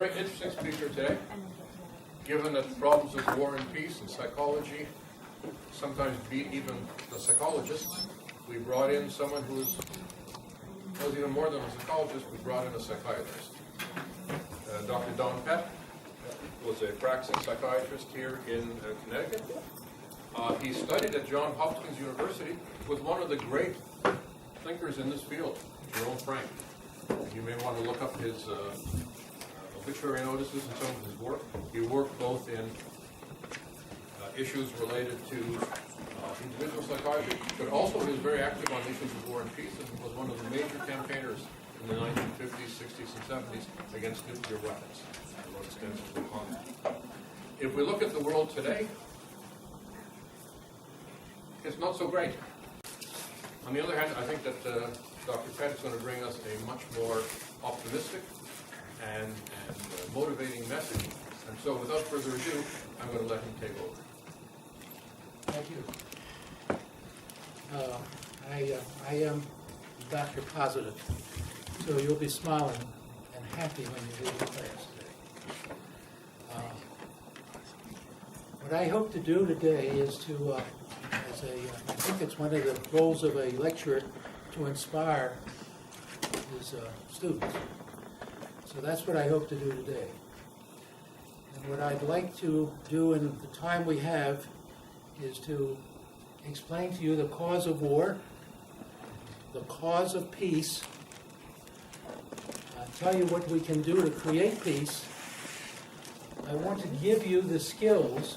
Very interesting speaker today, given that problems of war and peace and psychology sometimes beat even the psychologists. We brought in someone who was even more than a psychologist. We brought in a psychiatrist. Dr. Don Pett was a practicing psychiatrist here in Connecticut. He studied at Johns Hopkins University with one of the great thinkers in this field, Jerome Frank. You may want to look up his obituary notices and some of his work. He worked both in issues related to individual psychiatry, but also he was very active on issues of war and peace and was one of the major campaigners in the 1950s, 60s, and 70s against nuclear weapons. He wrote extensively on that. If we look at the world today, it's not so great. On the other hand, I think that Dr. Pett is going to bring us a much more optimistic and motivating message. And so without further ado, I'm going to let him take over. Thank you. I am Dr. Positive, so you'll be smiling and happy when you leave the class today. What I hope to do today is to, I think it's one of the goals of a lecturer to inspire his students. So that's what I hope to do today. And what I'd like to do in the time we have is to explain to you the cause of war, the cause of peace, tell you what we can do to create peace. I want to give you the skills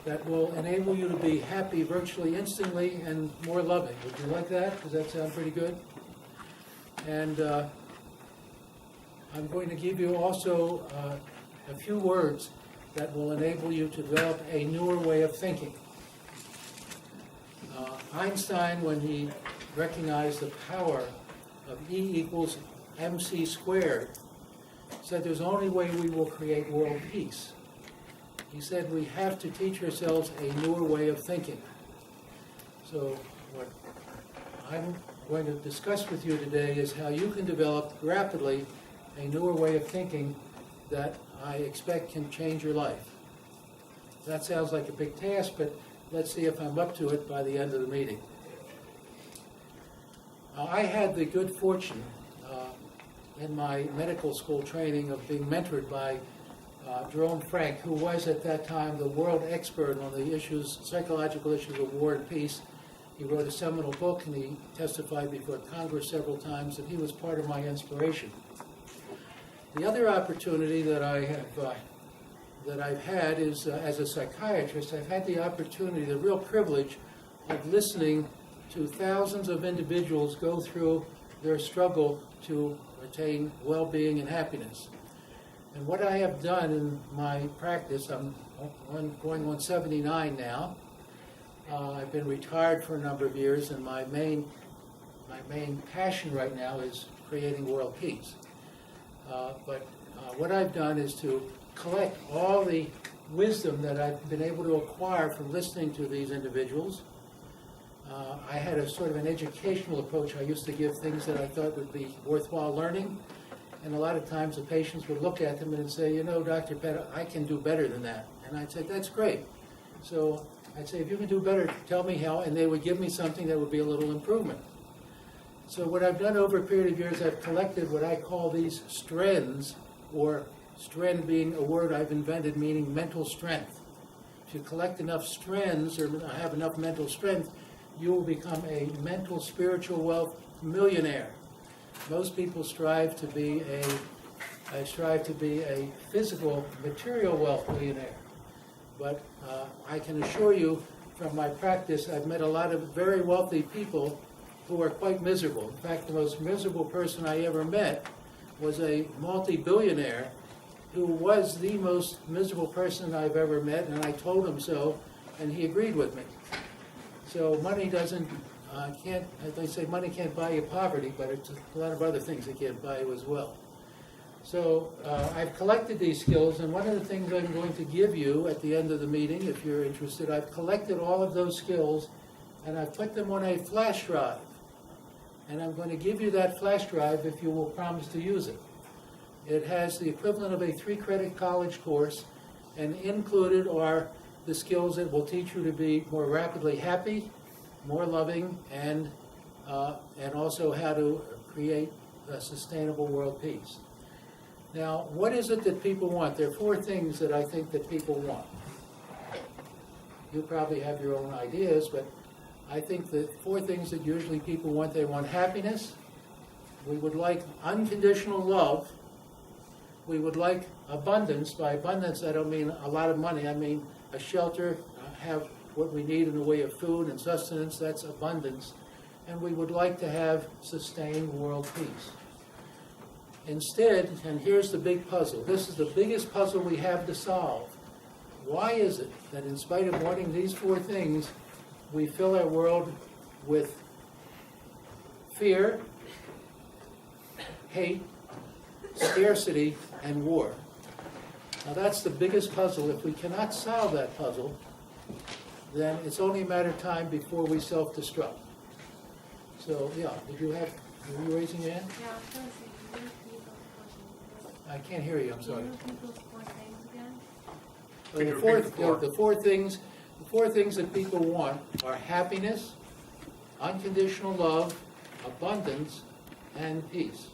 that will enable you to be happy virtually instantly and more loving. Would you like that? Does that sound pretty good? And I'm going to give you also a few words that will enable you to develop a newer way of thinking. Einstein, when he recognized the power of E equals mc squared, said there's only way we will create world peace. He said we have to teach ourselves a newer way of thinking. So what I'm going to discuss with you today is how you can develop rapidly a newer way of thinking that I expect can change your life. That sounds like a big task, but let's see if I'm up to it by the end of the meeting. I had the good fortune in my medical school training of being mentored by Jerome Frank, who was at that time the world expert on the issues, psychological issues of war and peace. He wrote a seminal book and he testified before Congress several times, and he was part of my inspiration. The other opportunity that I've had is as a psychiatrist, I've had the opportunity, the real privilege of listening to thousands of individuals go through their struggle to attain well-being and happiness. And what I have done in my practice, I'm going on 79 now. I've been retired for a number of years, and my main passion right now is creating world peace. But what I've done is to collect all the wisdom that I've been able to acquire from listening to these individuals. I had a sort of an educational approach. I used to give things that I thought would be worthwhile learning, and a lot of times the patients would look at them and say, you know, Dr. Pett, I can do better than that. And I'd say, that's great. So I'd say, if you can do better, tell me how, and they would give me something that would be a little improvement. So what I've done over a period of years, I've collected what I call these strengths, or strength being a word I've invented meaning mental strength. If you collect enough strengths or have enough mental strength, you will become a mental spiritual wealth millionaire. Most people strive to be a physical material wealth millionaire. But I can assure you from my practice, I've met a lot of very wealthy people who are quite miserable. In fact, the most miserable person I ever met was a multi-billionaire who was the most miserable person I've ever met, and I told him so, and he agreed with me. So money they say money can't buy you poverty, but it's a lot of other things that can't buy you as well. So I've collected these skills, and one of the things I'm going to give you at the end of the meeting, if you're interested, I've collected all of those skills, and I've put them on a flash drive. And I'm going to give you that flash drive if you will promise to use it. It has the equivalent of a 3-credit college course, and included are the skills that will teach you to be more rapidly happy, more loving, and also how to create a sustainable world peace. Now, what is it that people want? There are 4 things that I think that people want. You probably have your own ideas, but I think the 4 things that usually people want: they want happiness, we would like unconditional love, we would like abundance. By abundance, I don't mean a lot of money, I mean a shelter, have what we need in the way of food and sustenance, that's abundance. And we would like to have sustained world peace. Instead, and here's the big puzzle, this is the biggest puzzle we have to solve. Why is it that in spite of wanting these 4 things, we fill our world with fear, hate, scarcity, and war? Now that's the biggest puzzle. If we cannot solve that puzzle, then it's only a matter of time before we self-destruct. So, yeah, were you raising your hand? Yeah, I was going to say, can you repeat those 4 things? I can't hear you, I'm sorry. Can you repeat those 4 things again? Well, Could you the repeat the 4? four things that people want are happiness, unconditional love, abundance, and peace.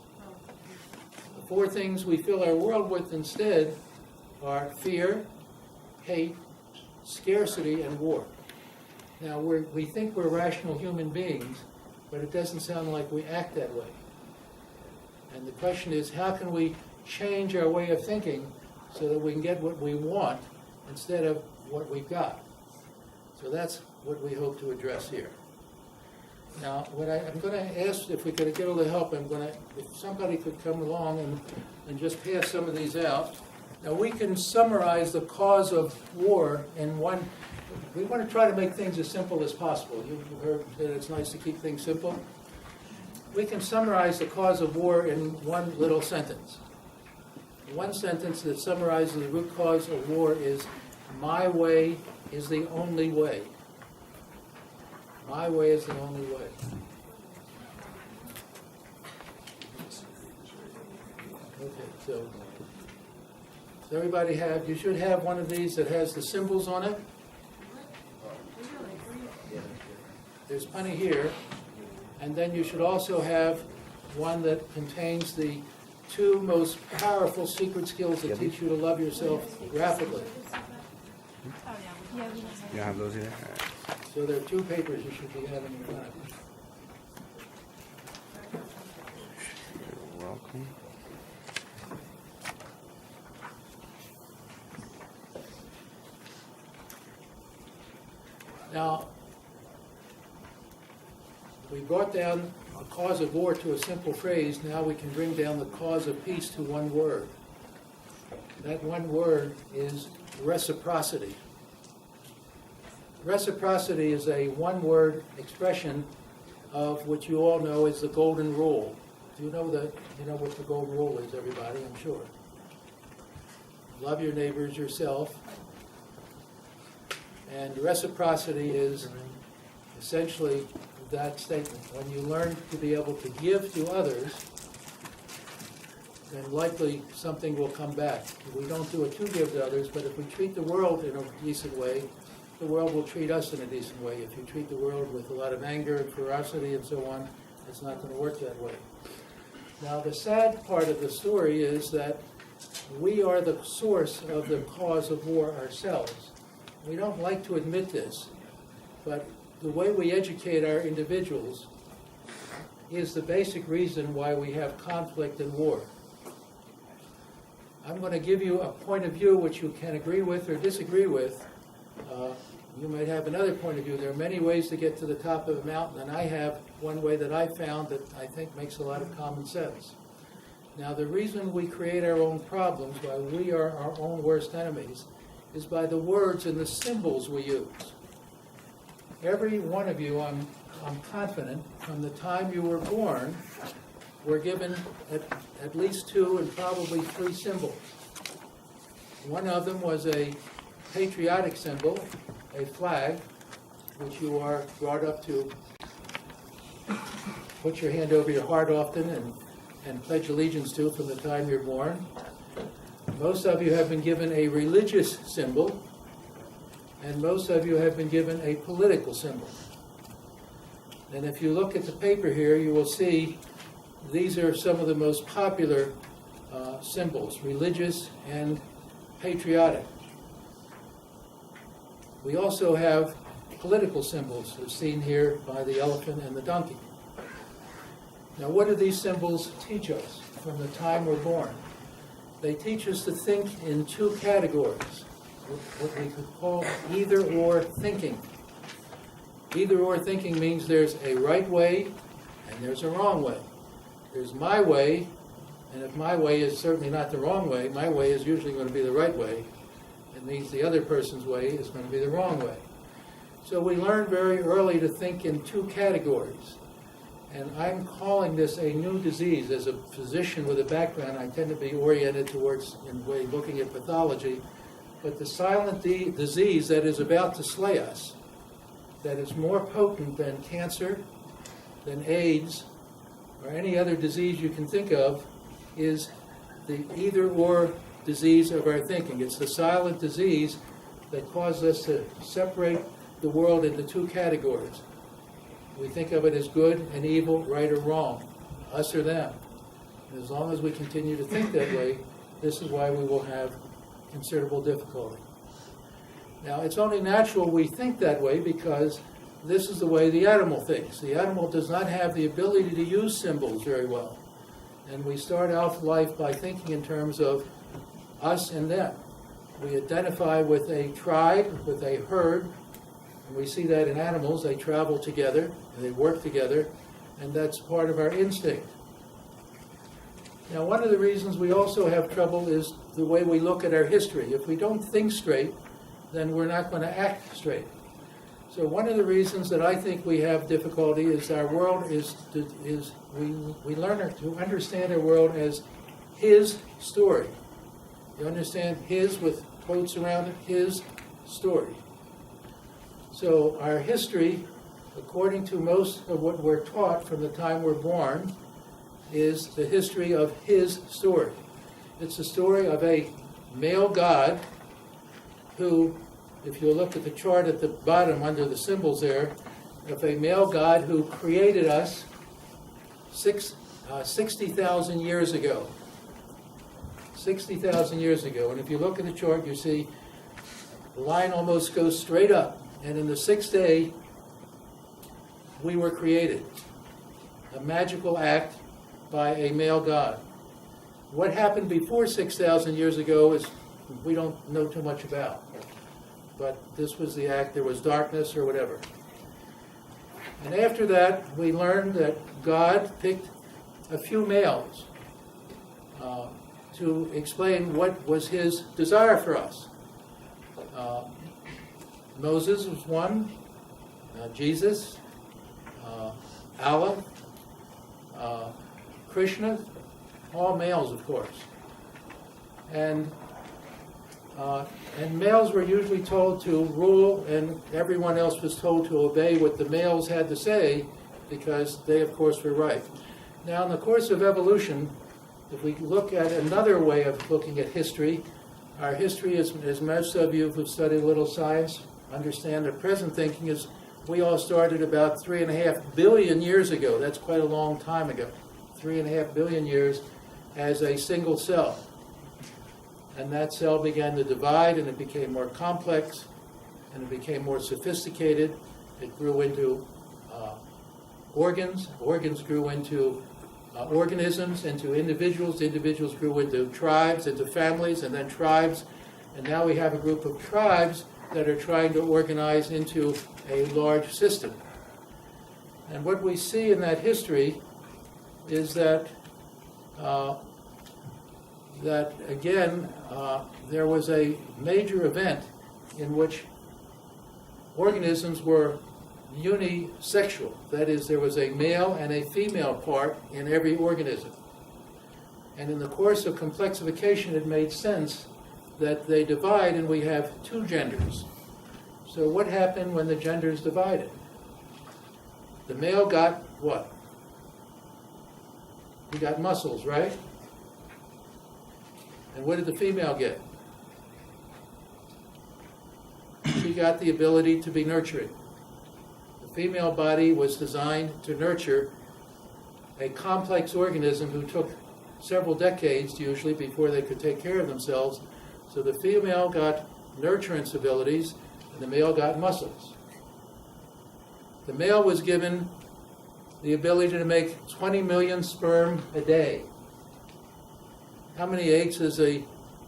The 4 things we fill our world with instead are fear, hate, scarcity, and war. Now, we think we're rational human beings, but it doesn't sound like we act that way. And the question is, how can we change our way of thinking so that we can get what we want instead of what we've got? So that's what we hope to address here. Now, I'm going to ask if we could get a little help. If somebody could come along and just pass some of these out. Now, we can summarize the cause of war in one. We want to try to make things as simple as possible. You've heard that it's nice to keep things simple. We can summarize the cause of war in one little sentence. One sentence that summarizes the root cause of war is, my way is the only way. My way is the only way. Okay, so does everybody have, you should have one of these that has the symbols on it. There's plenty here. And then you should also have one that contains the 2 most powerful secret skills that teach you to love yourself rapidly. You don't have those either? All right. So there are 2 papers you should be having in front of you. You're welcome. Now, we brought down the cause of war to a simple phrase. Now we can bring down the cause of peace to one word. That one word is reciprocity. Reciprocity is a one-word expression of what you all know as the golden rule. You know what the golden rule is, everybody, I'm sure. Love your neighbors yourself. And reciprocity is essentially that statement. When you learn to be able to give to others, then likely something will come back. We don't do it to give to others, but if we treat the world in a decent way, the world will treat us in a decent way. If you treat the world with a lot of anger and ferocity and so on, it's not going to work that way. Now, the sad part of the story is that we are the source of the cause of war ourselves. We don't like to admit this, but the way we educate our individuals is the basic reason why we have conflict and war. I'm going to give you a point of view which you can agree with or disagree with. You might have another point of view. There are many ways to get to the top of a mountain, and I have one way that I found that I think makes a lot of common sense. Now, the reason we create our own problems, why we are our own worst enemies, is by the words and the symbols we use. Every one of you, I'm confident, from the time you were born, were given at least 2 and probably 3 symbols. One of them was a patriotic symbol, a flag, which you are brought up to put your hand over your heart often and and pledge allegiance to from the time you're born. Most of you have been given a religious symbol, and most of you have been given a political symbol. And if you look at the paper here, you will see these are some of the most popular symbols, religious and patriotic. We also have political symbols, as seen here by the elephant and the donkey. Now, what do these symbols teach us from the time we're born? They teach us to think in two categories, what we could call either-or thinking. Either-or thinking means there's a right way and there's a wrong way. There's my way, and if my way is certainly not the wrong way, my way is usually going to be the right way. It means the other person's way is going to be the wrong way. So we learn very early to think in two categories. And I'm calling this a new disease. As a physician with a background, I tend to be oriented towards, in a way, looking at pathology. But the silent disease that is about to slay us, that is more potent than cancer, than AIDS, or any other disease you can think of, is the either-or disease of our thinking. It's the silent disease that causes us to separate the world into two categories. We think of it as good and evil, right or wrong, us or them. And as long as we continue to think that way, this is why we will have considerable difficulty. Now, it's only natural we think that way because this is the way the animal thinks. The animal does not have the ability to use symbols very well. And we start off life by thinking in terms of us and them. We identify with a tribe, with a herd, and we see that in animals. They travel together, and they work together, and that's part of our instinct. Now, one of the reasons we also have trouble is the way we look at our history. If we don't think straight, then we're not going to act straight. So one of the reasons that I think we have difficulty is our world we learn to understand our world as his story. You understand his with quotes around it, his story. So our history, according to most of what we're taught from the time we're born, is the history of his story. It's the story of a male God who, if you look at the chart at the bottom under the symbols there, of a male God who created us 60,000 years ago. 60,000 years ago. And if you look at the chart, you see the line almost goes straight up. And in the sixth day, we were created. A magical act by a male God. What happened before 6,000 years ago is we don't know too much about. But this was the act. There was darkness or whatever. And after that, we learned that God picked a few males to explain what was his desire for us. Moses was one, Jesus, Allah, Krishna, all males, of course. And males were usually told to rule, and everyone else was told to obey what the males had to say, because they, of course, were right. Now, in the course of evolution, if we look at another way of looking at history, our history, as most of you who've studied a little science understand, the present thinking is we all started about 3.5 billion years ago. That's quite a long time ago. 3.5 billion years as a single cell. And that cell began to divide, and it became more complex, and it became more sophisticated. It grew into organs. Organs grew into organisms, into individuals. Individuals grew into tribes, into families, and then tribes. And now we have a group of tribes that are trying to organize into a large system. And what we see in that history is that there was a major event in which organisms were unisexual. That is, there was a male and a female part in every organism. And in the course of complexification, it made sense that they divide and we have two genders. So what happened when the genders divided? The male got what? You got muscles, right? And what did the female get? She got the ability to be nurturing. The female body was designed to nurture a complex organism who took several decades usually before they could take care of themselves. So the female got nurturance abilities and the male got muscles. The male was given the ability to make 20 million sperm a day. How many eggs does a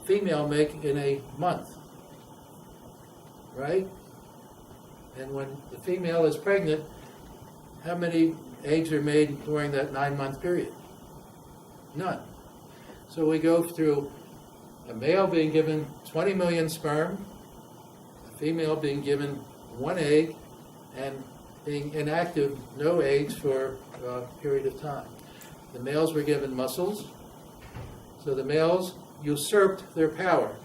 female make in a month? Right? And when the female is pregnant, how many eggs are made during that 9-month period? None. So we go through a male being given 20 million sperm, a female being given 1 egg, and being inactive, no eggs for a period of time. The males were given muscles, so the males usurped their power.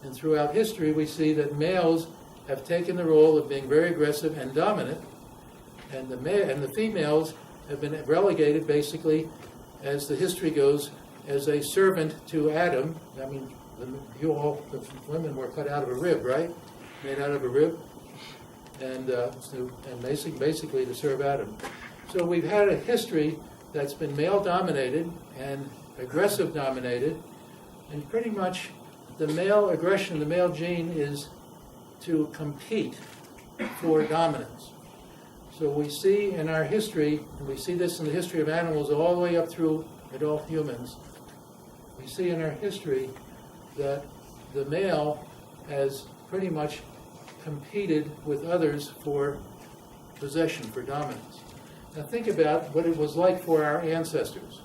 And throughout history, we see that males have taken the role of being very aggressive and dominant, and the females have been relegated basically, as the history goes, as a servant to Adam. I mean, the women were cut out of a rib, right? Made out of a rib, and basically to serve Adam. So we've had a history that's been male-dominated and aggressive-dominated, and pretty much the male aggression, the male gene is to compete for dominance. So we see in our history, and we see this in the history of animals all the way up through adult humans, we see in our history that the male has pretty much competed with others for possession, for dominance. Now think about what it was like for our ancestors.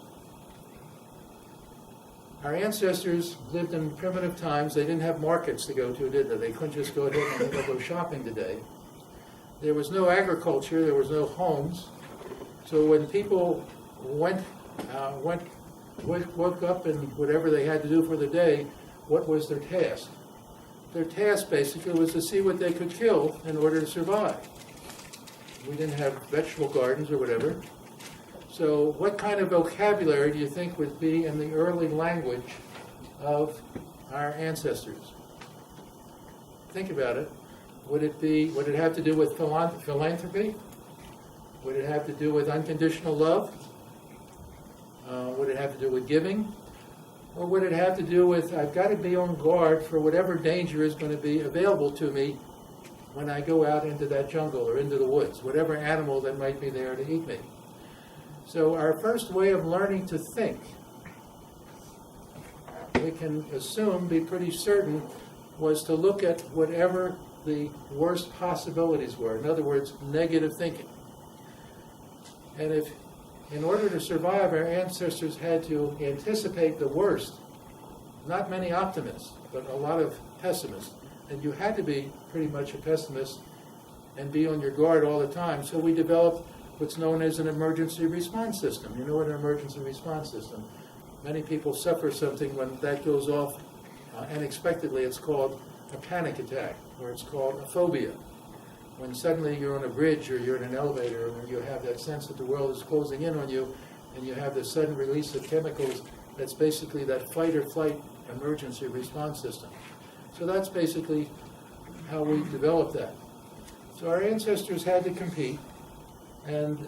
Our ancestors lived in primitive times. They didn't have markets to go to, did they? They couldn't just go ahead and go shopping today. There was no agriculture. There was no homes. So when people woke up and whatever they had to do for the day, what was their task? Their task basically was to see what they could kill in order to survive. We didn't have vegetable gardens or whatever. So what kind of vocabulary do you think would be in the early language of our ancestors? Think about it. Would it have to do with philanthropy? Would it have to do with unconditional love? Would it have to do with giving? Or would it have to do with, I've got to be on guard for whatever danger is going to be available to me when I go out into that jungle or into the woods, whatever animal that might be there to eat me? So our first way of learning to think, we can assume, be pretty certain, was to look at whatever the worst possibilities were. In other words, negative thinking. And if, in order to survive, our ancestors had to anticipate the worst, not many optimists, but a lot of pessimists. And you had to be pretty much a pessimist and be on your guard all the time. So we developed what's known as an emergency response system. You know what an emergency response system? Many people suffer something when that goes off unexpectedly. It's called a panic attack, or it's called a phobia. When suddenly you're on a bridge or you're in an elevator and you have that sense that the world is closing in on you and you have this sudden release of chemicals, that's basically that fight or flight emergency response system. So that's basically how we developed that. So our ancestors had to compete, and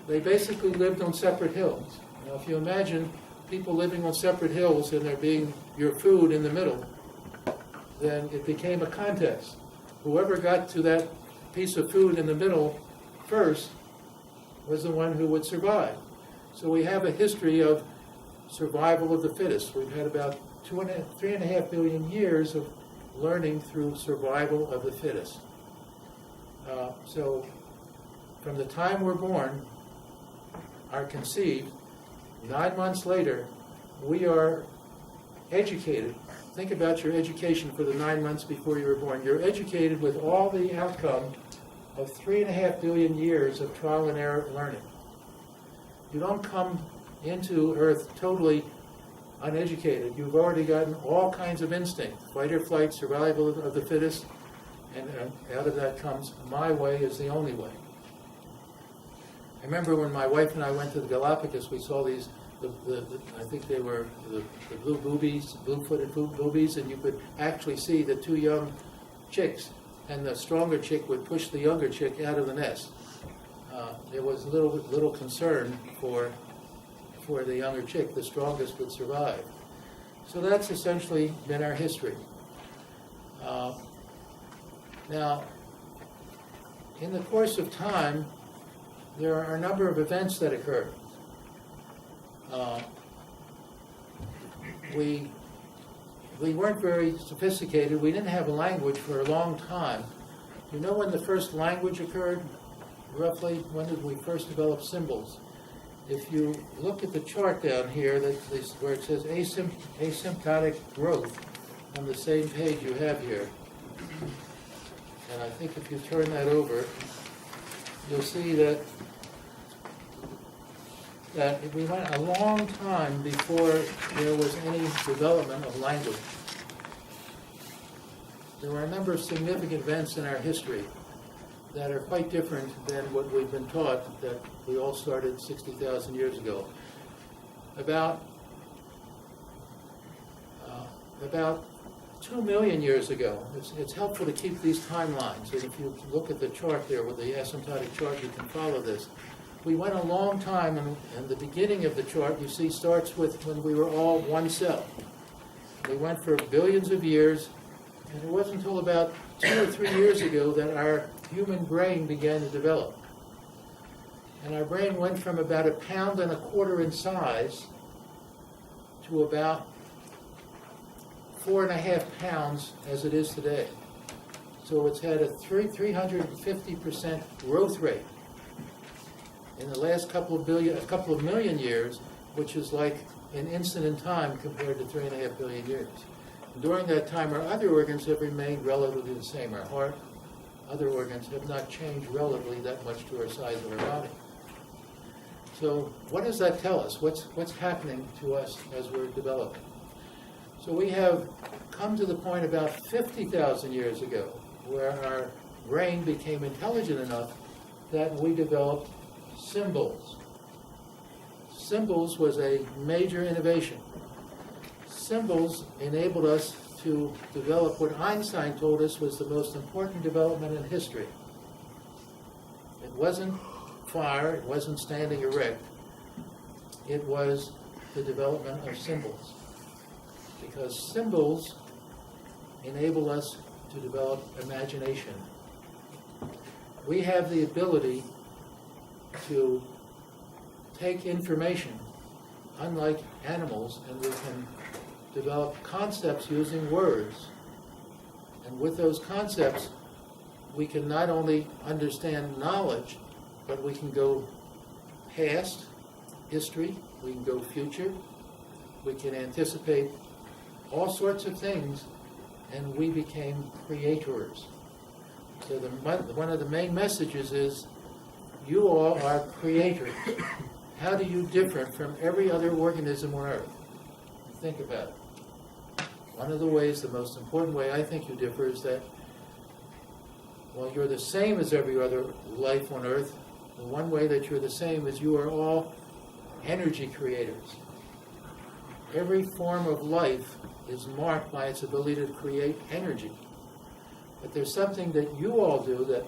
they basically lived on separate hills. Now, if you imagine people living on separate hills and there being your food in the middle, then it became a contest. Whoever got to that piece of food in the middle first was the one who would survive. So we have a history of survival of the fittest. We've had about 3.5 billion years of learning through survival of the fittest. So from the time we're born, are conceived, 9 months later, we are educated. Think about your education for the 9 months before you were born. You're educated with all the outcome of 3.5 billion years of trial and error learning. You don't come into Earth totally uneducated. You've already gotten all kinds of instinct, fight or flight, survival of the fittest, and out of that comes my way is the only way. I remember when my wife and I went to the Galapagos, we saw these, I think they were the blue boobies, blue-footed boobies, and you could actually see the two young chicks, and the stronger chick would push the younger chick out of the nest. There was little concern for the younger chick. The strongest would survive. So that's essentially been our history. Now, in the course of time, there are a number of events that occur. We weren't very sophisticated. We didn't have a language for a long time. You know when the first language occurred? Roughly, when did we first develop symbols? If you look at the chart down here, where it says asymptotic growth, on the same page you have here, and I think if you turn that over, you'll see that we went a long time before there was any development of language. There were a number of significant events in our history that are quite different than what we've been taught, that we all started 60,000 years ago. About 2 million years ago, it's helpful to keep these timelines, and if you look at the chart there with the asymptotic chart, you can follow this. We went a long time, and the beginning of the chart, you see, starts with when we were all one cell. We went for billions of years, and it wasn't until about 2 or 3 years ago that our human brain began to develop. And our brain went from about 1.25 pounds in size to about 4.5 pounds as it is today. So it's had a 350% growth rate in the last couple of million years, which is like an instant in time compared to 3.5 billion years. And during that time, our other organs have remained relatively the same. Our heart, other organs have not changed relatively that much to our size of our body. So what does that tell us? What's happening to us as we're developing? So we have come to the point about 50,000 years ago where our brain became intelligent enough that we developed symbols. Symbols was a major innovation. Symbols enabled us to develop what Einstein told us was the most important development in history. It wasn't fire, it wasn't standing erect, it was the development of symbols. Because symbols enable us to develop imagination. We have the ability to take information, unlike animals, and we can develop concepts using words. And with those concepts, we can not only understand knowledge, but we can go past history, we can go future, we can anticipate all sorts of things, and we became creators. So one of the main messages is, you all are creators. How do you differ from every other organism on Earth? Think about it. One of the ways, the most important way I think you differ is that, while you're the same as every other life on Earth, the one way that you're the same is you are all energy creators. Every form of life is marked by its ability to create energy. But there's something that you all do that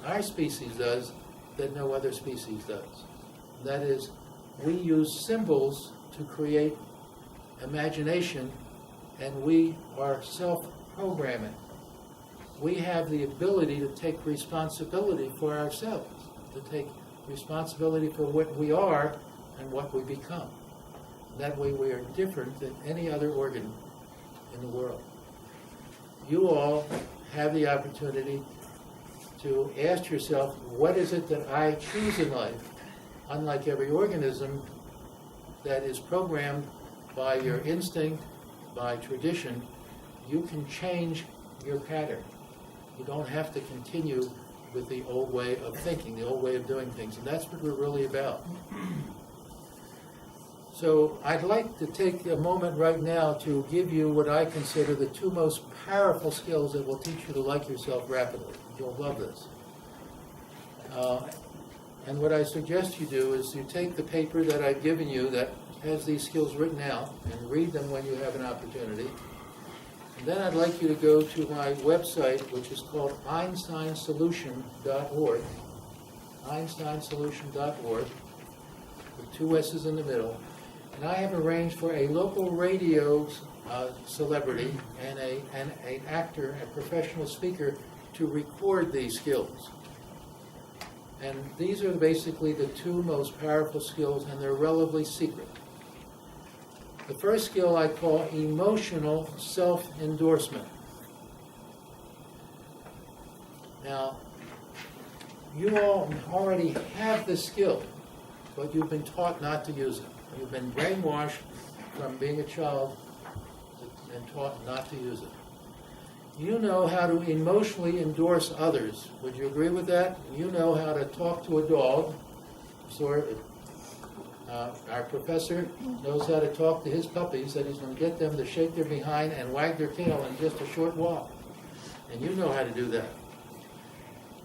our species does, that no other species does. That is, we use symbols to create imagination, and we are self-programming. We have the ability to take responsibility for ourselves, to take responsibility for what we are and what we become. That way we are different than any other organ in the world. You all have the opportunity to ask yourself, what is it that I choose in life? Unlike every organism that is programmed by your instinct, by tradition, you can change your pattern. You don't have to continue with the old way of thinking, the old way of doing things, and that's what we're really about. So I'd like to take a moment right now to give you what I consider the two most powerful skills that will teach you to like yourself rapidly. You'll love this. And what I suggest you do is you take the paper that I've given you that has these skills written out and read them when you have an opportunity. And then I'd like you to go to my website, which is called einsteinsolution.org, einsteinsolution.org, with 2 S's in the middle. And I have arranged for a local radio celebrity and an actor, a professional speaker, to record these skills. And these are basically the 2 most powerful skills, and they're relatively secret. The first skill I call emotional self-endorsement. Now, you all already have this skill, but you've been taught not to use it. You've been brainwashed from being a child and taught not to use it. You know how to emotionally endorse others. Would you agree with that? You know how to talk to a dog. Our professor knows how to talk to his puppies, that he's going to get them to shake their behind and wag their tail in just a short walk. And you know how to do that.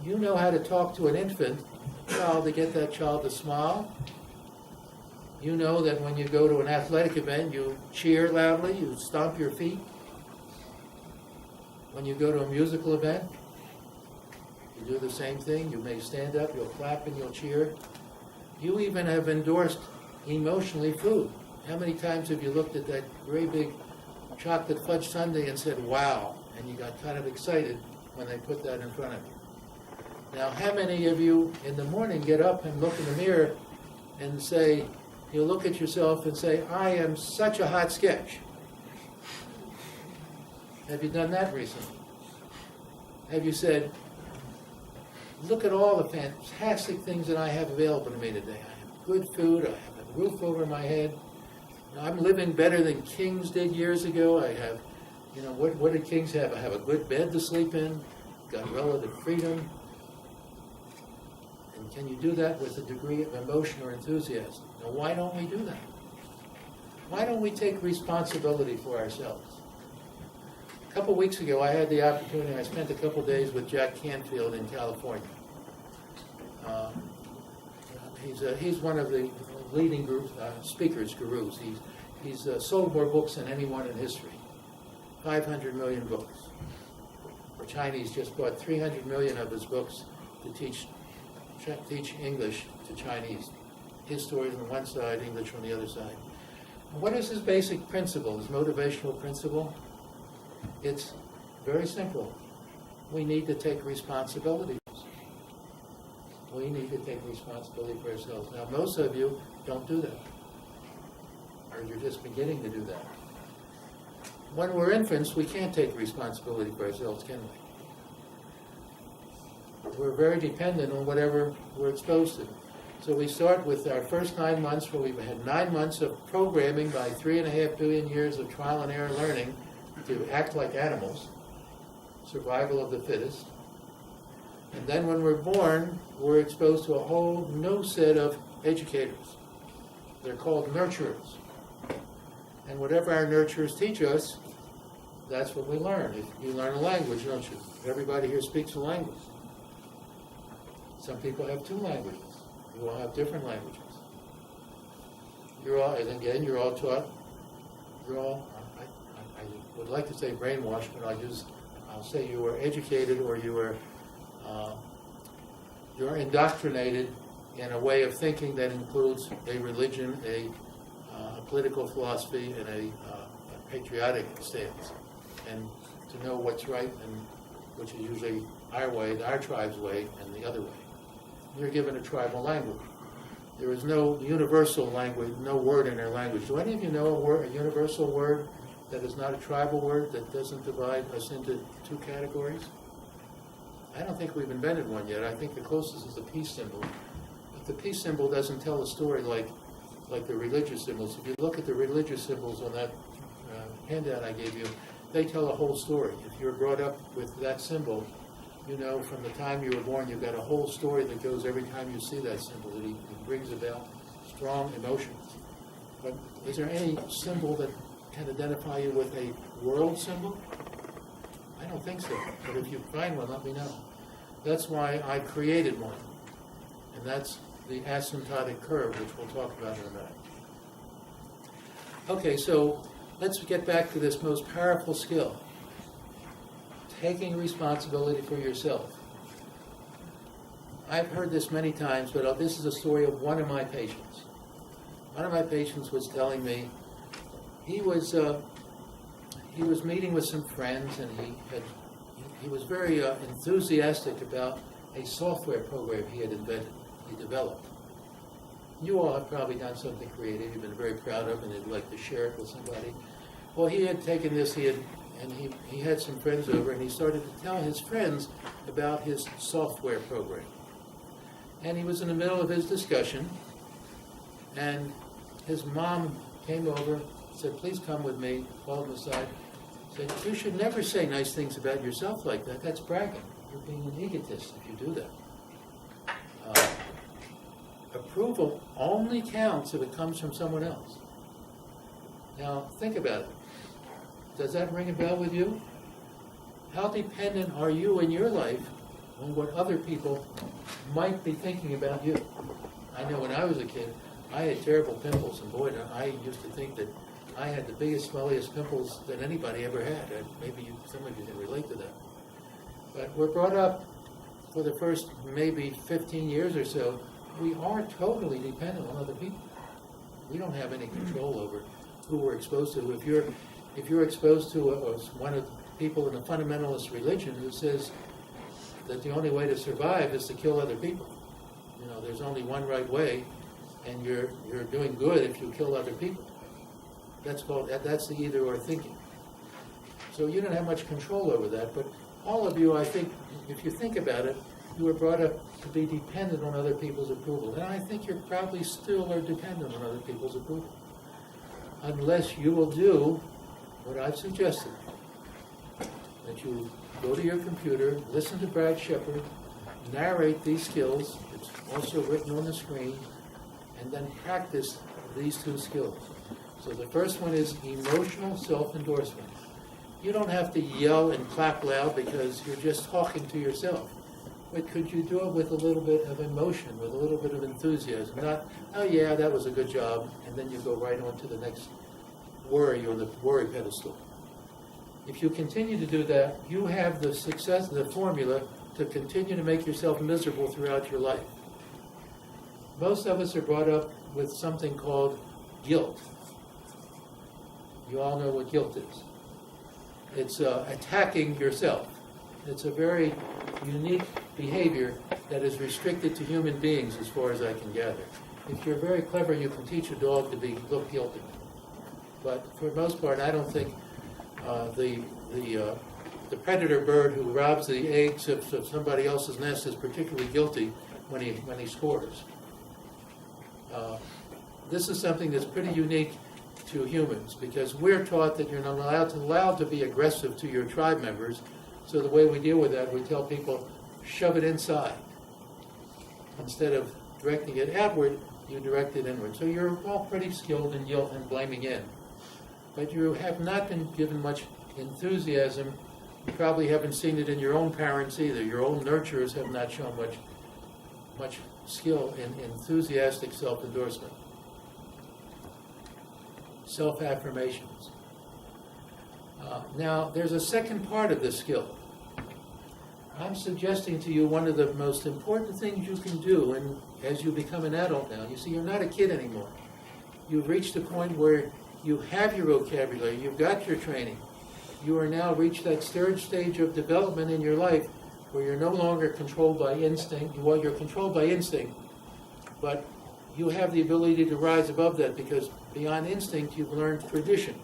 You know how to talk to an infant child to get that child to smile. You know that when you go to an athletic event, you cheer loudly, you stomp your feet. When you go to a musical event, you do the same thing. You may stand up, you'll clap, and you'll cheer. You even have endorsed emotionally food. How many times have you looked at that very big chocolate fudge sundae and said, wow, and you got kind of excited when they put that in front of you? Now, how many of you in the morning get up and look in the mirror and say, you look at yourself and say, I am such a hot sketch? Have you done that recently? Have you said, look at all the fantastic things that I have available to me today. I have good food, I have a roof over my head. I'm living better than kings did years ago. I have, what did kings have? I have a good bed to sleep in, got relative freedom. And can you do that with a degree of emotion or enthusiasm? Now, why don't we do that? Why don't we take responsibility for ourselves? A couple weeks ago, I had the opportunity, I spent a couple days with Jack Canfield in California. He's one of the leading speakers, gurus. He's sold more books than anyone in history. 500 million books. The Chinese just bought 300 million of his books to teach English to Chinese. His stories on one side, English on the other side. What is his basic principle, his motivational principle? It's very simple. We need to take responsibility. We need to take responsibility for ourselves. Now, most of you don't do that. Or you're just beginning to do that. When we're infants, we can't take responsibility for ourselves, can we? We're very dependent on whatever we're exposed to. So we start with our first 9 months, where we've had 9 months of programming by 3.5 billion years of trial and error learning to act like animals, survival of the fittest. And then when we're born, we're exposed to a whole new set of educators. They're called nurturers. And whatever our nurturers teach us, that's what we learn. If you learn a language, don't you? Everybody here speaks a language. Some people have 2 languages. You all have different languages. You're all taught, I would like to say brainwashed, but I'll say you were educated, or you're indoctrinated in a way of thinking that includes a religion, a political philosophy, and a patriotic stance, and to know what's right, and which is usually our way, our tribe's way, and the other way. You're given a tribal language. There is no universal language, no word in our language. Do any of you know a universal word that is not a tribal word, that doesn't divide us into 2 categories? I don't think we've invented one yet. I think the closest is the peace symbol. But the peace symbol doesn't tell a story like the religious symbols. If you look at the religious symbols on that handout I gave you, they tell a whole story. If you're brought up with that symbol, you know from the time you were born, you've got a whole story that goes every time you see that symbol. It brings about strong emotions. But is there any symbol that can identify you with a world symbol? I don't think so. But if you find one, let me know. That's why I created one. And that's the asymptotic curve, which we'll talk about in a minute. Okay, so let's get back to this most powerful skill, taking responsibility for yourself. I've heard this many times, but this is a story of one of my patients. One of my patients was telling me he was meeting with some friends, and he was very enthusiastic about a software program he developed. You all have probably done something creative you've been very proud of, and you'd like to share it with somebody. Well, he had taken this, he had some friends over, and he started to tell his friends about his software program. And he was in the middle of his discussion, and his mom came over, said, "Please come with me," called him aside, said, "You should never say nice things about yourself like that. That's bragging. You're being an egotist if you do that. Approval only counts if it comes from someone else." Now, think about it. Does that ring a bell with you? How dependent are you in your life on what other people might be thinking about you? I know when I was a kid, I had terrible pimples, and boy, I used to think that I had the biggest, swelliest pimples that anybody ever had. Maybe some of you can relate to that. But we're brought up for the first maybe 15 years or so, we are totally dependent on other people. We don't have any control over who we're exposed to. If you're exposed to one of the people in a fundamentalist religion who says that the only way to survive is to kill other people, you know, there's only one right way, and you're doing good if you kill other people. That's the either-or thinking. So you don't have much control over that, but all of you, I think, if you think about it, you were brought up to be dependent on other people's approval. And I think you probably still are dependent on other people's approval. Unless you will do what I've suggested. That you go to your computer, listen to Brad Shepard, narrate these skills, it's also written on the screen, and then practice these two skills. So the first one is emotional self-endorsement. You don't have to yell and clap loud because you're just talking to yourself. But could you do it with a little bit of emotion, with a little bit of enthusiasm? Not, "Oh yeah, that was a good job," and then you go right on to the next worry on the worry pedestal. If you continue to do that, you have the success, the formula to continue to make yourself miserable throughout your life. Most of us are brought up with something called guilt. You all know what guilt is. It's attacking yourself. It's a very unique behavior that is restricted to human beings as far as I can gather. If you're very clever, you can teach a dog to look guilty. But for the most part, I don't think the predator bird who robs the eggs of somebody else's nest is particularly guilty when he scores. This is something that's pretty unique to humans because we're taught that you're not allowed to be aggressive to your tribe members. So the way we deal with that, we tell people, shove it inside. Instead of directing it outward, you direct it inward. So you're all pretty skilled in guilt and blaming in. But you have not been given much enthusiasm. You probably haven't seen it in your own parents either. Your own nurturers have not shown much skill in enthusiastic self-endorsement. Self-affirmations. Now, there's a second part of this skill. I'm suggesting to you one of the most important things you can do and as you become an adult now. You see, you're not a kid anymore. You've reached a point where you have your vocabulary, you've got your training. You are now reached that third stage of development in your life where you're no longer controlled by instinct. Well, you're controlled by instinct, but you have the ability to rise above that because beyond instinct, you've learned tradition.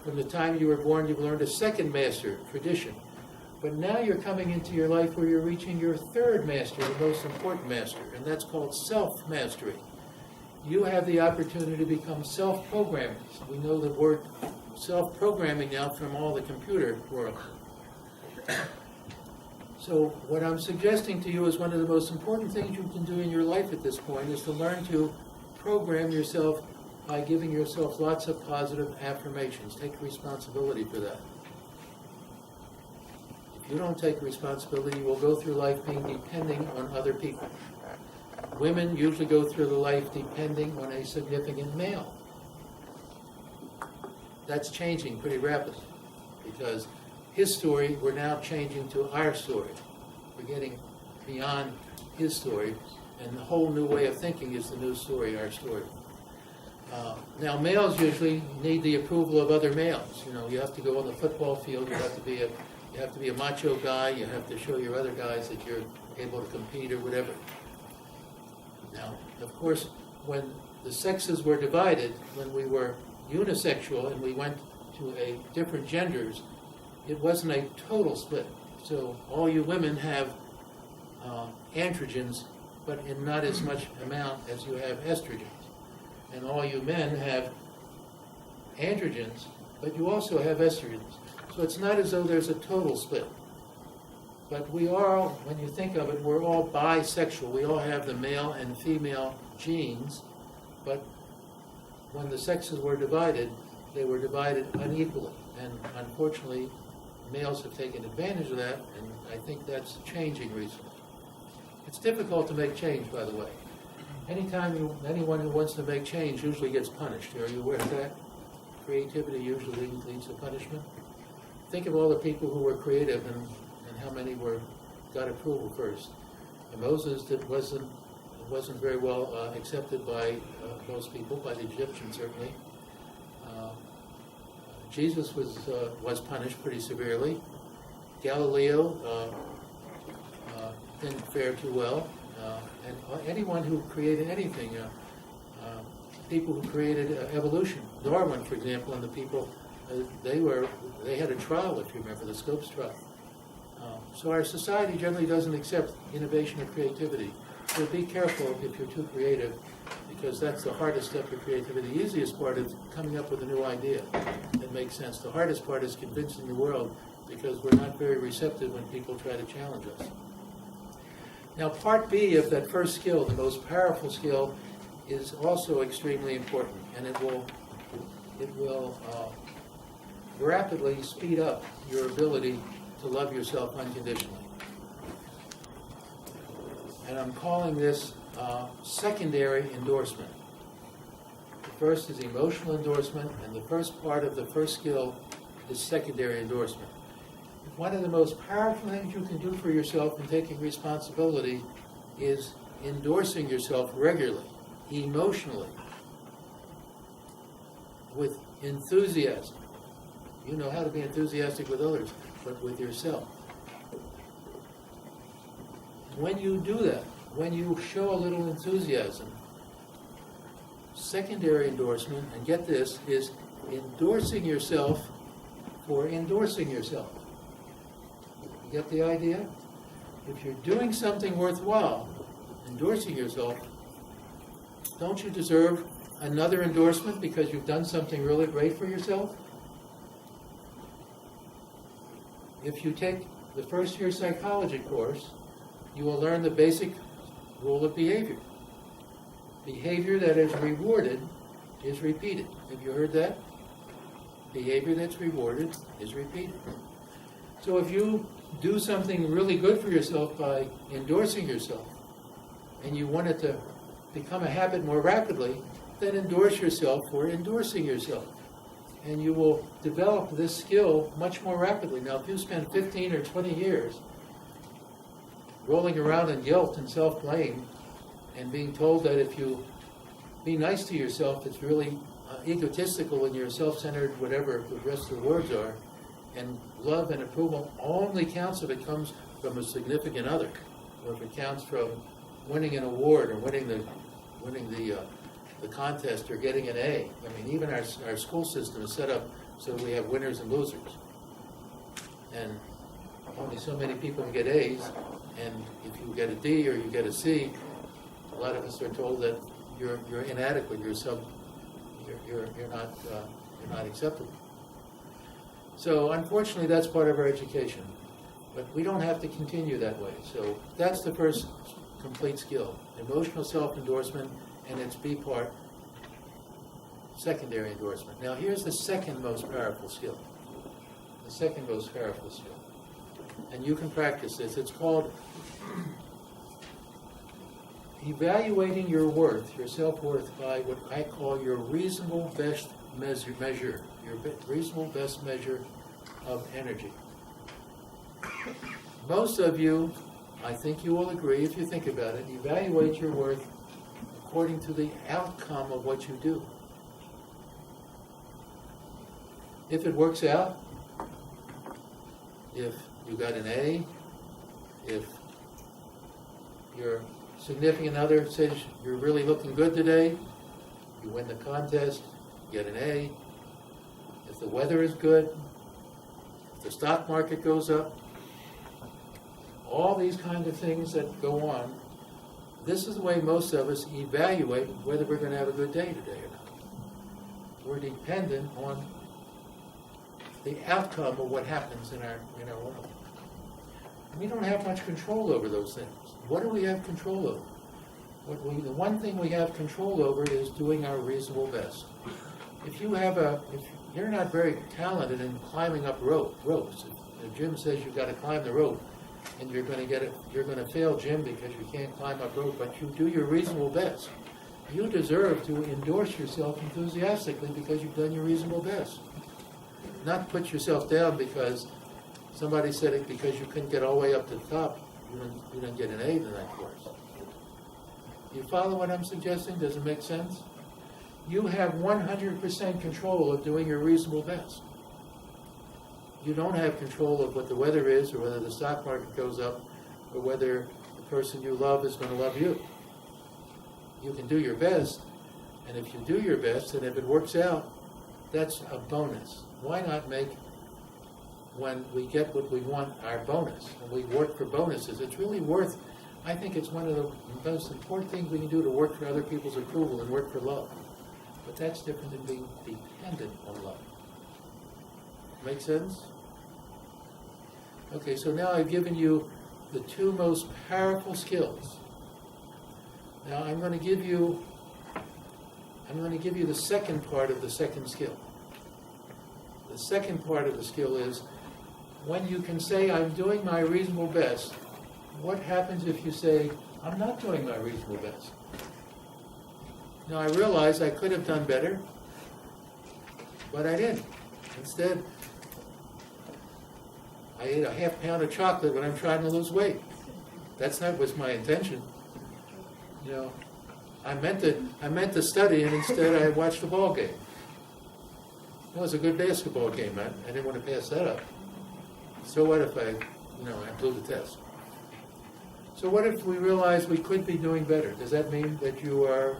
From the time you were born, you've learned a second master, tradition. But now you're coming into your life where you're reaching your third master, the most important master, and that's called self-mastery. You have the opportunity to become self-programmers. We know the word self-programming now from all the computer world. So what I'm suggesting to you is one of the most important things you can do in your life at this point is to learn to program yourself by giving yourself lots of positive affirmations. Take responsibility for that. If you don't take responsibility, you will go through life being depending on other people. women usually go through the life depending on a significant male. That's changing pretty rapidly because his story, we're now changing to our story. We're getting beyond his story, and the whole new way of thinking is the new story, our story. Now, males usually need the approval of other males. You know, you have to go on the football field. You have to be a macho guy. You have to show your other guys that you're able to compete or whatever. Now, of course, when the sexes were divided, when we were unisexual and we went to a different genders, it wasn't a total split. So all you women have androgens, but in not as much amount as you have estrogens. And all you men have androgens, but you also have estrogens. So it's not as though there's a total split. But we are, when you think of it, we're all bisexual. We all have the male and female genes, but when the sexes were divided, they were divided unequally. And unfortunately, males have taken advantage of that, and I think that's changing recently. It's difficult to make change, by the way. Anyone who wants to make change usually gets punished. Are you aware of that? Creativity usually leads to punishment. Think of all the people who were creative and how many got approval first. And Moses wasn't very well accepted by most people, by the Egyptians certainly. Jesus was punished pretty severely. Galileo didn't fare too well. And anyone who created anything, people who created evolution, Darwin, for example, and the people, they had a trial, if you remember, the Scopes trial. So our society generally doesn't accept innovation or creativity. So be careful if you're too creative, because that's the hardest step of creativity. The easiest part is coming up with a new idea that makes sense. The hardest part is convincing the world, because we're not very receptive when people try to challenge us. Now, part B of that first skill, the most powerful skill, is also extremely important, and it will rapidly speed up your ability to love yourself unconditionally. And I'm calling this secondary endorsement. The first is emotional endorsement, and the first part of the first skill is secondary endorsement. One of the most powerful things you can do for yourself in taking responsibility is endorsing yourself regularly, emotionally, with enthusiasm. You know how to be enthusiastic with others, but with yourself. When you do that, when you show a little enthusiasm, secondary endorsement, and get this, is endorsing yourself for endorsing yourself. You get the idea? If you're doing something worthwhile, endorsing yourself, don't you deserve another endorsement because you've done something really great for yourself? If you take the first year psychology course, you will learn the basic rule of behavior. Behavior that is rewarded is repeated. Have you heard that? Behavior that's rewarded is repeated. So if you do something really good for yourself by endorsing yourself, and you want it to become a habit more rapidly, then endorse yourself for endorsing yourself. And you will develop this skill much more rapidly. Now, if you spend 15 or 20 years rolling around in guilt and self-blame and being told that if you be nice to yourself, it's really egotistical and you're self-centered, whatever the rest of the words are, and love and approval only counts if it comes from a significant other, or if it counts from winning an award or winning the contest or getting an A. I mean, even our school system is set up so we have winners and losers. And only so many people can get A's, and if you get a D or you get a C, a lot of us are told that you're inadequate, you're not acceptable. So unfortunately, that's part of our education. But we don't have to continue that way. So that's the first complete skill. Emotional self-endorsement, and its B part, secondary endorsement. Now here's the second most powerful skill. The second most powerful skill. And you can practice this. It's called evaluating your worth, your self-worth, by what I call your reasonable best measure, your reasonable best measure of energy. Most of you, I think you will agree if you think about it, evaluate your worth according to the outcome of what you do. If it works out, if you got an A, if your significant other says you're really looking good today, you win the contest, you get an A. If the weather is good, if the stock market goes up, all these kinds of things that go on, this is the way most of us evaluate whether we're going to have a good day today or not. We're dependent on the outcome of what happens in our world. We don't have much control over those things. What do we have control over? The one thing we have control over is doing our reasonable best. If you're not very talented in climbing up ropes, if Jim says you've got to climb the rope, and you're going to fail Jim because you can't climb up rope, but you do your reasonable best. You deserve to endorse yourself enthusiastically because you've done your reasonable best. Not put yourself down because somebody said it because you couldn't get all the way up to the top. You didn't get an A in that course. You follow what I'm suggesting? Does it make sense? You have 100% control of doing your reasonable best. You don't have control of what the weather is, or whether the stock market goes up, or whether the person you love is going to love you. You can do your best, and if you do your best, and if it works out, that's a bonus. Why not make, when we get what we want, our bonus, and we work for bonuses? It's really worth, I think it's one of the most important things we can do, to work for other people's approval and work for love. But that's different than being dependent on love. Make sense? Okay, so now I've given you the two most powerful skills. Now I'm going to give you the second part of the second skill. The second part of the skill is, when you can say, I'm doing my reasonable best, what happens if you say, I'm not doing my reasonable best? Now I realize I could have done better, but I didn't. Instead, I ate a half pound of chocolate when I'm trying to lose weight. That's not what's my intention. I meant to study, and instead I watched a ball game. It was a good basketball game. I didn't want to pass that up. So what if I blew the test? So what if we realize we could be doing better? Does that mean that you're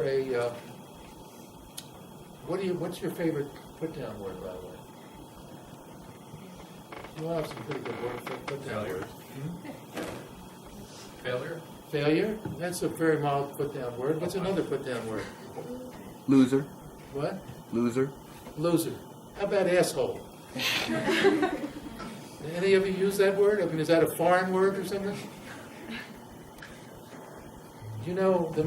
a, what's your favorite put-down word, by the way? You have some pretty good words for put-down Failure. words. Failure? Failure? That's a very mild put-down word. What's another put-down word? Loser. What? Loser. Loser. How about asshole? Any of you use that word? I mean, is that a foreign word or something? The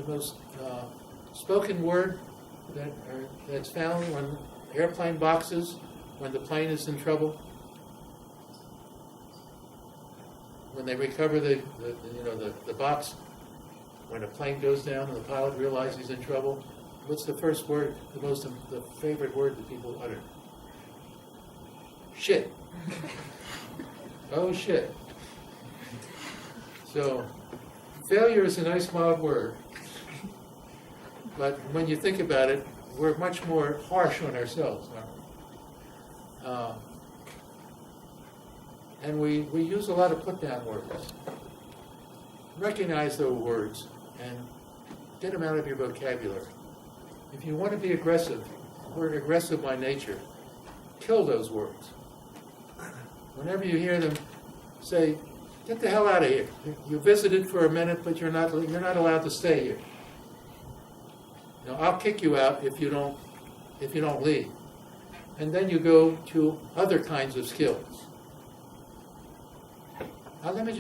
most spoken word that's found on airplane boxes when the plane is in trouble, when they recover the box, when a plane goes down and the pilot realizes he's in trouble. What's the first word, the favorite word that people utter? Shit. Oh, shit. So, failure is a nice mild word, but when you think about it, we're much more harsh on ourselves, aren't we? And we use a lot of put-down words. Recognize those words and get them out of your vocabulary. If you want to be aggressive, we're aggressive by nature, kill those words. Whenever you hear them say, get the hell out of here. You visited for a minute, but you're not allowed to stay here. I'll kick you out if you don't leave. And then you go to other kinds of skills. Now let me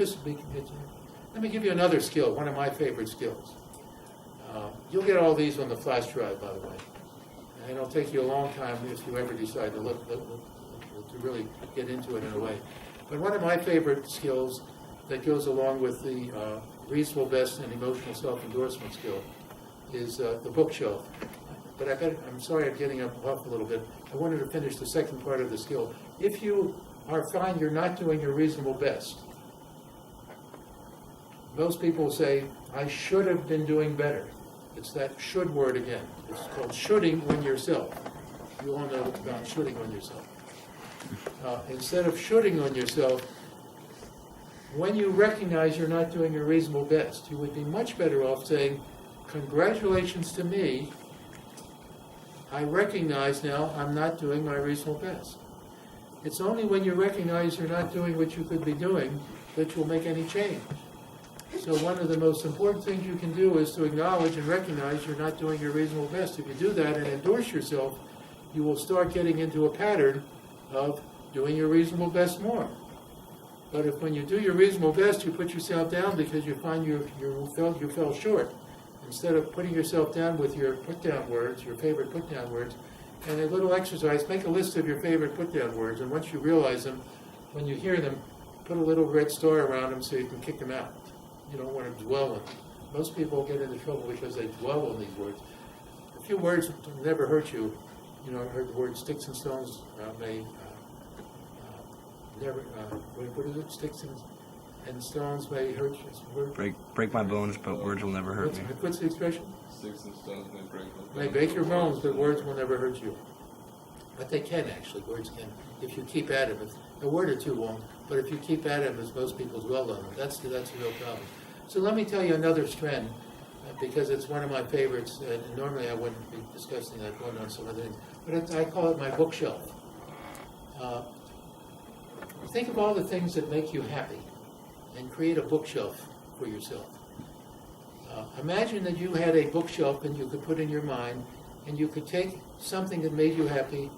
give you another skill, one of my favorite skills. You'll get all these on the flash drive, by the way. And it'll take you a long time if you ever decide to really get into it in a way. But one of my favorite skills that goes along with the reasonable best and emotional self-endorsement skill is the bookshelf. But I'm sorry I'm getting off a little bit. I wanted to finish the second part of the skill. If you find you're not doing your reasonable best, most people say, I should have been doing better. It's that should word again. It's called shoulding on yourself. You all know about shoulding on yourself. Instead of shoulding on yourself, when you recognize you're not doing your reasonable best, you would be much better off saying, congratulations to me, I recognize now I'm not doing my reasonable best. It's only when you recognize you're not doing what you could be doing that you'll make any change. So one of the most important things you can do is to acknowledge and recognize you're not doing your reasonable best. If you do that and endorse yourself, you will start getting into a pattern of doing your reasonable best more. But if when you do your reasonable best, you put yourself down because you find you fell short, instead of putting yourself down with your put-down words, your favorite put-down words, and a little exercise, make a list of your favorite put-down words, and once you realize them, when you hear them, put a little red star around them so you can kick them out. You don't want to dwell on them. Most people get into trouble because they dwell on these words. A few words will never hurt you. You know, I heard the word sticks and stones may never, what is it? Sticks and stones may hurt you. Break my bones, but words will never hurt me. What's the expression? Sticks and stones may break my bones. May break your bones, but words will never hurt you. But they can actually, words can, if you keep at them. A word or two won't, but if you keep at them, as most people dwell on them, that's the real problem. So let me tell you another trend, because it's one of my favorites, and normally I wouldn't be discussing that one on some other things, but I call it my bookshelf. Think of all the things that make you happy, and create a bookshelf for yourself. Imagine that you had a bookshelf and you could put in your mind, and you could take something that made you happy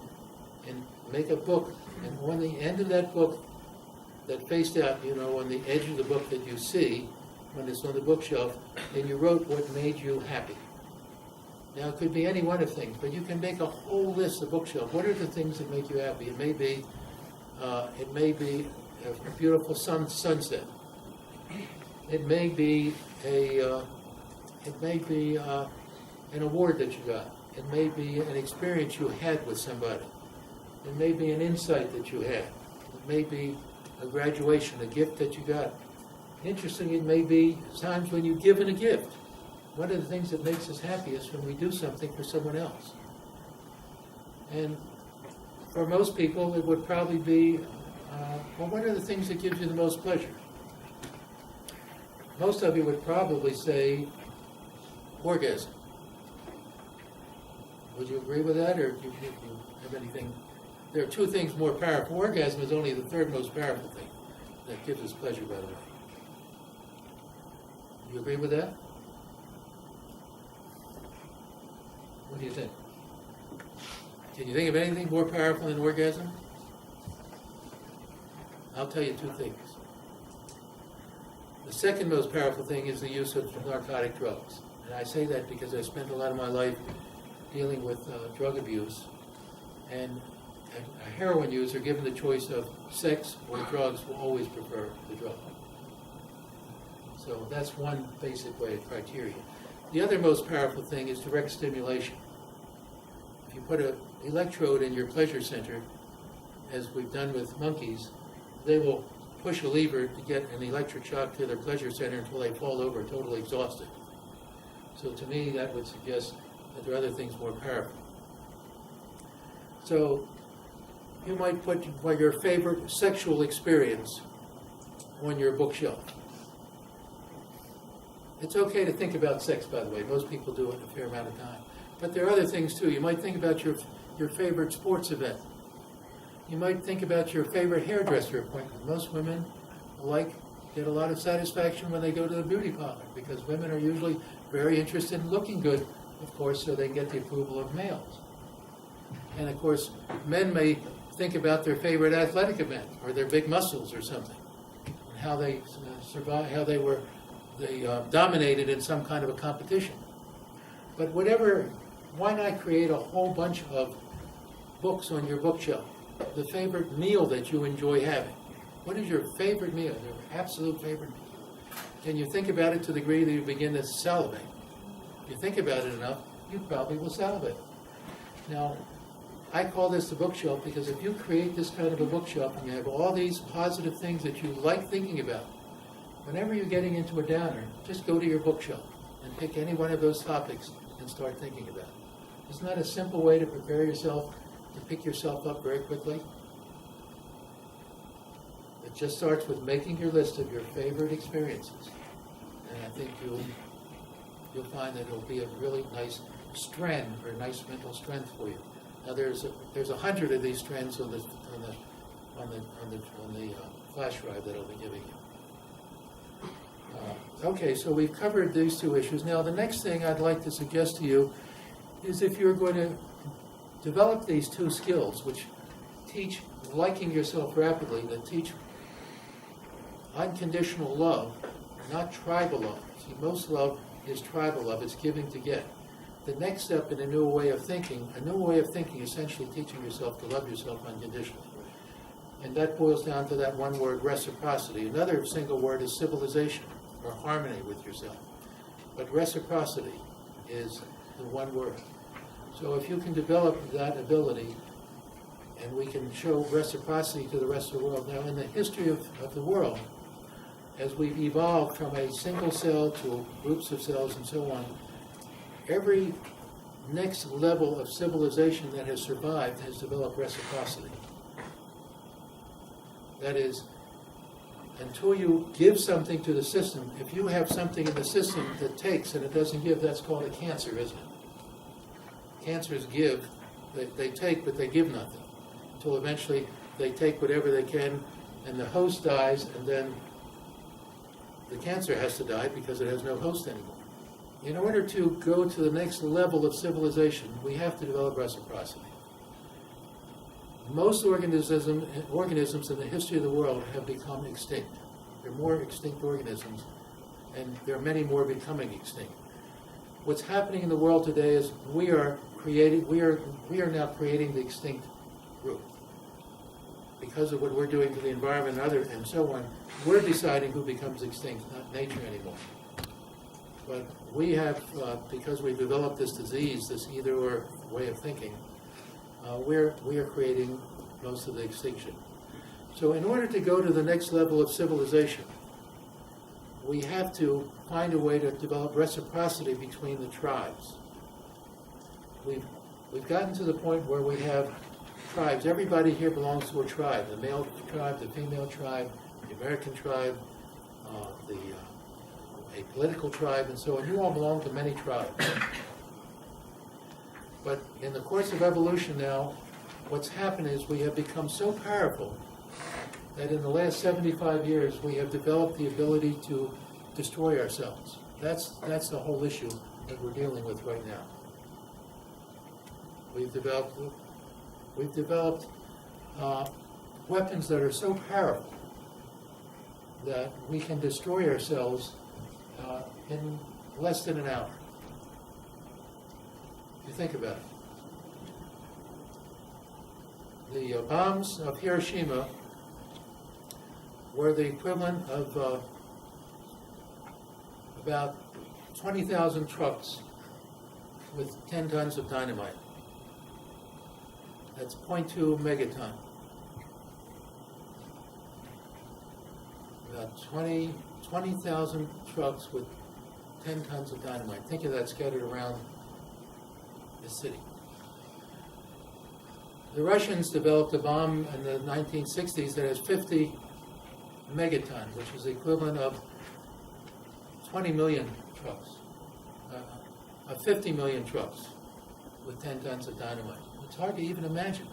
and make a book, and on the end of that book that faced out, you know, on the edge of the book that you see when it's on the bookshelf, and you wrote what made you happy. Now, it could be any one of things, but you can make a whole list of bookshelf. What are the things that make you happy? It may be a beautiful sunset. It may be an award that you got. It may be an experience you had with somebody. It may be an insight that you had. It may be a graduation, a gift that you got. Interesting, it may be times when you've given a gift. One of the things that makes us happiest when we do something for someone else. And for most people, it would probably be, what are the things that gives you the most pleasure? Most of you would probably say orgasm. Would you agree with that, or do you have anything? There are two things more powerful. Orgasm is only the third most powerful thing that gives us pleasure, by the way. Do you agree with that? What do you think? Can you think of anything more powerful than orgasm? I'll tell you two things. The second most powerful thing is the use of narcotic drugs. And I say that because I spent a lot of my life dealing with drug abuse. And a heroin user, given the choice of sex or drugs, will always prefer the drug. So that's one basic way of criteria. The other most powerful thing is direct stimulation. If you put an electrode in your pleasure center, as we've done with monkeys, they will push a lever to get an electric shock to their pleasure center until they fall over totally exhausted. So to me, that would suggest that there are other things more powerful. So you might put your favorite sexual experience on your bookshelf. It's okay to think about sex, by the way. Most people do it a fair amount of time. But there are other things, too. You might think about your favorite sports event. You might think about your favorite hairdresser appointment. Most women get a lot of satisfaction when they go to the beauty parlor, because women are usually very interested in looking good, of course, so they get the approval of males. And, of course, men may think about their favorite athletic event or their big muscles or something, and how they survived, how they dominated in some kind of a competition. But why not create a whole bunch of books on your bookshelf? The favorite meal that you enjoy having. What is your favorite meal, your absolute favorite meal? Can you think about it to the degree that you begin to salivate? If you think about it enough, you probably will salivate. Now, I call this the bookshelf because if you create this kind of a bookshelf and you have all these positive things that you like thinking about, whenever you're getting into a downer, just go to your bookshelf and pick any one of those topics and start thinking about it. Isn't that a simple way to prepare yourself to pick yourself up very quickly? It just starts with making your list of your favorite experiences. And I think you'll find that it'll be a really nice strand or a nice mental strength for you. Now there's 100 of these strands on the flash drive that I'll be giving you. Okay, so we've covered these two issues. Now the next thing I'd like to suggest to you is if you're going to develop these two skills, which teach liking yourself rapidly, that teach unconditional love, not tribal love. See, most love is tribal love, it's giving to get. The next step in a new way of thinking essentially teaching yourself to love yourself unconditionally. And that boils down to that one word, reciprocity. Another single word is civilization, or harmony with yourself. But reciprocity is the one word. So if you can develop that ability, and we can show reciprocity to the rest of the world. Now, in the history of the world, as we've evolved from a single cell to groups of cells and so on, every next level of civilization that has survived has developed reciprocity. That is, until you give something to the system, if you have something in the system that takes and it doesn't give, that's called a cancer, isn't it? Cancers give, they take, but they give nothing. Until eventually they take whatever they can, and the host dies, and then the cancer has to die because it has no host anymore. In order to go to the next level of civilization, we have to develop reciprocity. Most organisms in the history of the world have become extinct. There are more extinct organisms, and there are many more becoming extinct. What's happening in the world today is we are now creating the extinct group. Because of what we're doing to the environment and so on, we're deciding who becomes extinct, not nature anymore. But we have, because we've developed this disease, this either-or way of thinking, we are creating most of the extinction. So in order to go to the next level of civilization, we have to find a way to develop reciprocity between the tribes. We've gotten to the point where we have tribes. Everybody here belongs to a tribe, the male tribe, the female tribe, the American tribe, a political tribe, and so on. You all belong to many tribes. But in the course of evolution now, what's happened is we have become so powerful that in the last 75 years we have developed the ability to destroy ourselves. That's the whole issue that we're dealing with right now. We've developed weapons that are so powerful that we can destroy ourselves in less than an hour. You think about it. The bombs of Hiroshima were the equivalent of about 20,000 trucks with 10 tons of dynamite. That's 0.2 megaton. About 20,000 trucks with 10 tons of dynamite. Think of that scattered around the city. The Russians developed a bomb in the 1960s that has 50 megatons, which is the equivalent of 20 million trucks, 50 million trucks with 10 tons of dynamite. It's hard to even imagine.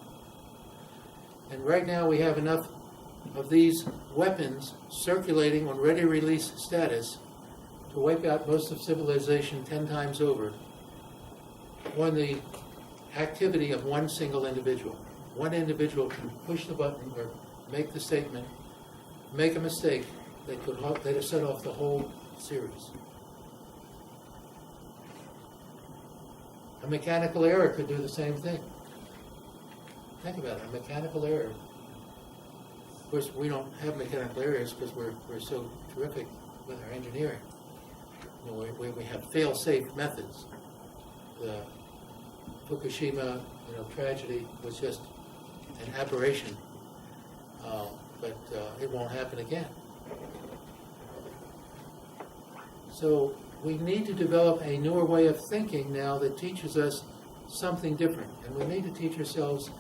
And right now we have enough of these weapons circulating on ready-release status to wipe out most of civilization 10 times over on the activity of one single individual. One individual can push the button or make the statement, make a mistake that could have set off the whole series. A mechanical error could do the same thing. Think about it, a mechanical error Of course, we don't have mechanical areas because we're so terrific with our engineering. You know, we have fail-safe methods. The Fukushima, tragedy was just an aberration, but it won't happen again. So we need to develop a newer way of thinking now that teaches us something different, and we need to teach ourselves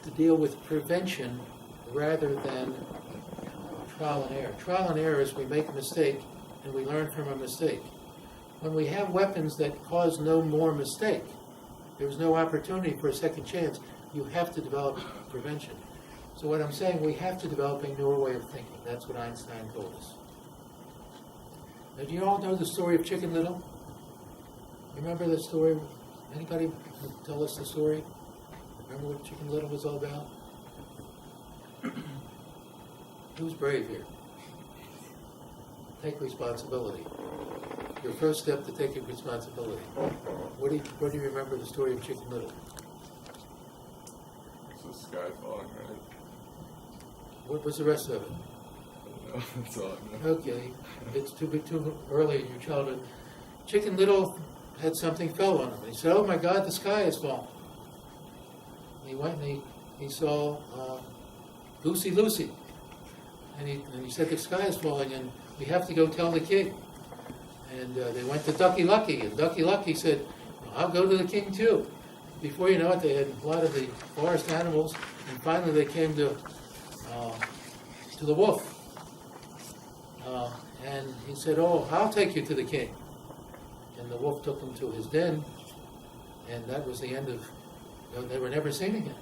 to deal with prevention rather than trial and error. Trial and error is we make a mistake and we learn from a mistake. When we have weapons that cause no more mistake, there's no opportunity for a second chance, you have to develop prevention. So what I'm saying, we have to develop a newer way of thinking. That's what Einstein told us. Now, do you all know the story of Chicken Little? Remember the story? Anybody tell us the story? Remember what Chicken Little was all about? Who's brave here? Take responsibility. Your first step to taking responsibility. What do you remember the story of Chicken Little? It's the sky falling, right? What was the rest of it? I don't know. That's all I know. Okay, it's too early in your childhood. Chicken Little had something fell on him. He said, "Oh my God, the sky has fallen." And he went and he saw Goosey Lucy, and he said, "The sky is falling, and we have to go tell the king." And they went to Ducky Lucky, and Ducky Lucky said, "Well, I'll go to the king too." Before you know it, they had a lot of the forest animals, and finally they came to the wolf. And he said, "Oh, I'll take you to the king." And the wolf took him to his den, and that was the end of, they were never seen again.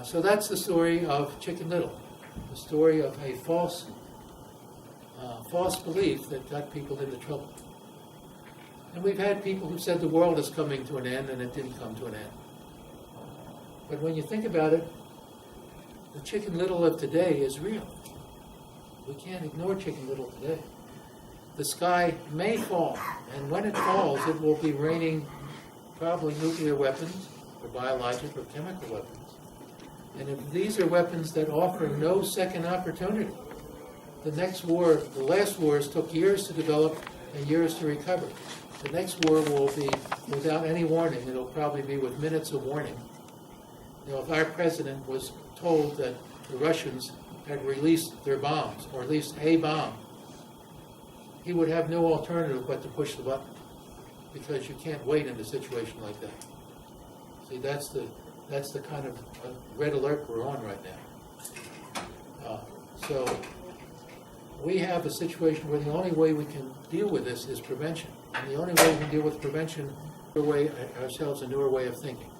So that's the story of Chicken Little, the story of a false belief that got people into trouble. And we've had people who said the world is coming to an end, and it didn't come to an end. But when you think about it, the Chicken Little of today is real. We can't ignore Chicken Little today. The sky may fall, and when it falls, it will be raining probably nuclear weapons, or biologic or chemical weapons. And if these are weapons that offer no second opportunity, the next war, the last wars took years to develop and years to recover. The next war will be without any warning. It'll probably be with minutes of warning. If our president was told that the Russians had released their bombs, or at least a bomb, he would have no alternative but to push the button, because you can't wait in a situation like that. See, that's the kind of red alert we're on right now. So we have a situation where the only way we can deal with this is prevention. And the only way we can deal with prevention is ourselves a newer way of thinking.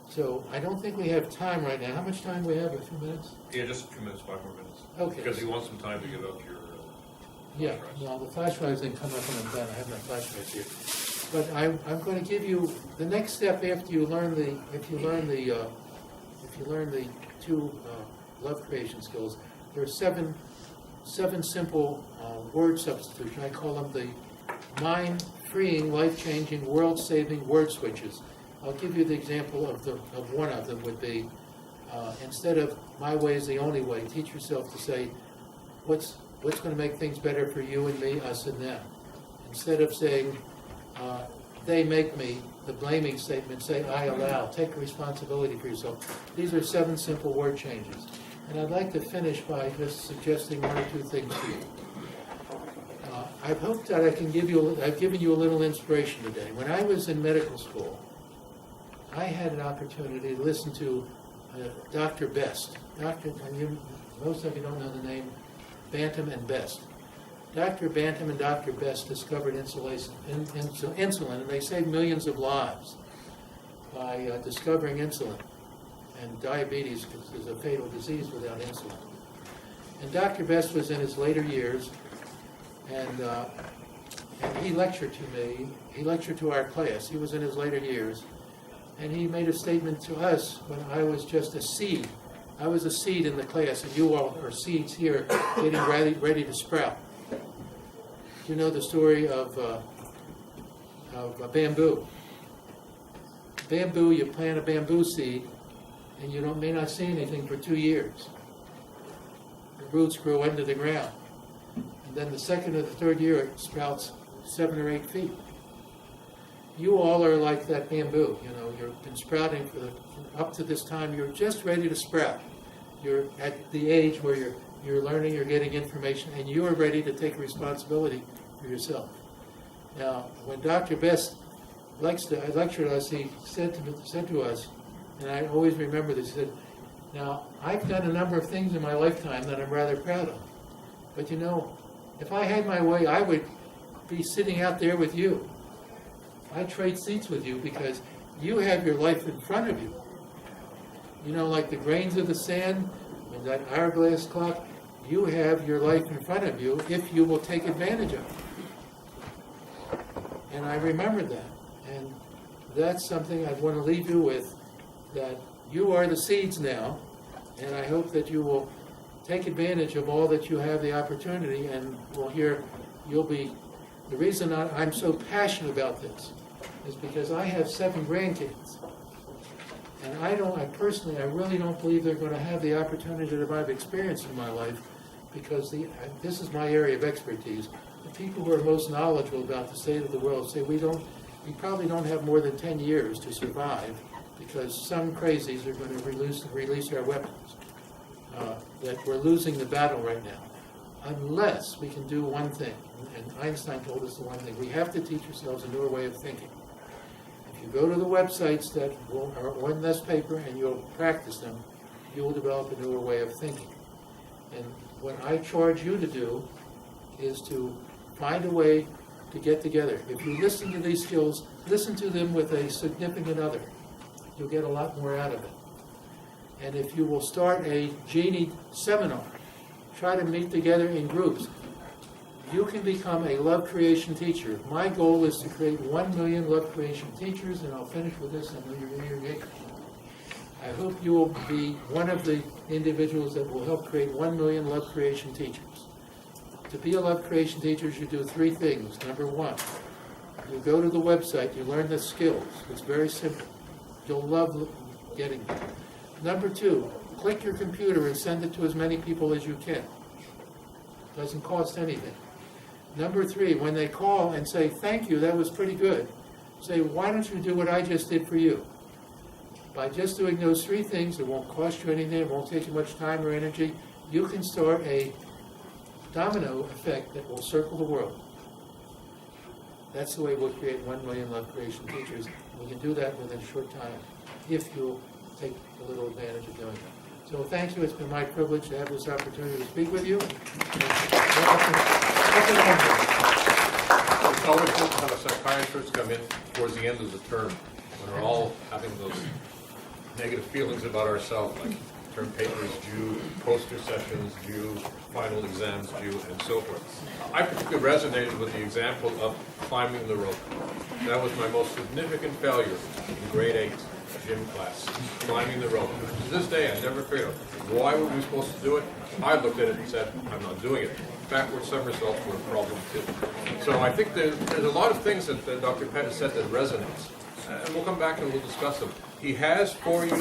So I don't think we have time right now. How much time do we have? A few minutes? Yeah, just a few minutes, 5 more minutes. Okay. Because you want some time to give up your Yeah, flash drives. well, the flash drives didn't come up when I'm done. I have my flash drives here. But I'm going to give you the next step after you learn the two love creation skills. There are seven simple word substitution. I call them the mind-freeing, life-changing, world-saving word switches. I'll give you the example of one of them would be, instead of "my way is the only way," teach yourself to say, what's going to make things better for you and me, us and them. Instead of saying, they make me, the blaming statement, say, I allow. Take responsibility for yourself. These are 7 simple word changes. And I'd like to finish by just suggesting 1 or 2 things to you. I've hoped that I've given you a little inspiration today. When I was in medical school, I had an opportunity to listen to Dr. Best. Most of you don't know the name Bantam and Best. Dr. Bantam and Dr. Best discovered insulin, and they saved millions of lives by discovering insulin. And diabetes is a fatal disease without insulin. And Dr. Best was in his later years, and he lectured to me. He lectured to our class. He was in his later years, and he made a statement to us when I was just a seed. I was a seed in the class, and you all are seeds here, getting ready to sprout. You know the story of bamboo. Bamboo, you plant a bamboo seed, and you may not see anything for 2 years. the roots grow into the ground. And then the second or the third year, it sprouts 7 or 8 feet. You all are like that bamboo, you know, you've been sprouting up to this time, you're just ready to sprout. You're at the age where you're learning, you're getting information, and you are ready to take responsibility for yourself. Now, when Dr. Best lectured us, he said to us, and I always remember this, he said, now, I've done a number of things in my lifetime that I'm rather proud of. But you know, if I had my way, I would be sitting out there with you. I trade seats with you because you have your life in front of you. You know, like the grains of the sand and that hourglass clock, you have your life in front of you if you will take advantage of it. And I remember that. And that's something I want to leave you with, that you are the seeds now, and I hope that you will take advantage of all that you have the opportunity, and you'll be, the reason I'm so passionate about this is because I have 7 grandkids. And I really don't believe they're going to have the opportunity that I've experienced in my life, because this is my area of expertise. The people who are most knowledgeable about the state of the world say we probably don't have more than 10 years to survive, because some crazies are going to release our weapons. That we're losing the battle right now, unless we can do one thing. And Einstein told us the one thing: we have to teach ourselves a newer way of thinking. If you go to the websites that are on this paper and you'll practice them, you will develop a newer way of thinking. And what I charge you to do is to find a way to get together. If you listen to these skills, listen to them with a significant other. You'll get a lot more out of it. And if you will start a Genie seminar, try to meet together in groups, you can become a love creation teacher. My goal is to create 1 million love creation teachers, and I'll finish with this, and I hope you will be one of the individuals that will help create 1 million love creation teachers. To be a love creation teacher, you do 3 things. Number 1, you go to the website, you learn the skills. It's very simple. You'll love getting them. Number 2, click your computer and send it to as many people as you can. Doesn't cost anything. Number 3, when they call and say, thank you, that was pretty good, say, why don't you do what I just did for you? By just doing those 3 things, it won't cost you anything, it won't take you much time or energy, you can start a domino effect that will circle the world. That's the way we'll create 1 million love creation teachers. We can do that within a short time, if you'll take a little advantage of doing that. So thank you. It's been my privilege to have this opportunity to speak with you. It's always good to have a psychiatrist come in towards the end of the term, when we're all having those negative feelings about ourselves, like term papers due, poster sessions due, final exams due, and so forth. I particularly resonated with the example of climbing the rope. That was my most significant failure in grade 8 gym class, climbing the rope. To this day, I never figured out why were we supposed to do it. I looked at it and said, I'm not doing it. Backward somersaults were a problem too. So I think there's a lot of things that Dr. Pettis said that resonates. And we'll come back and we'll discuss them. He has for you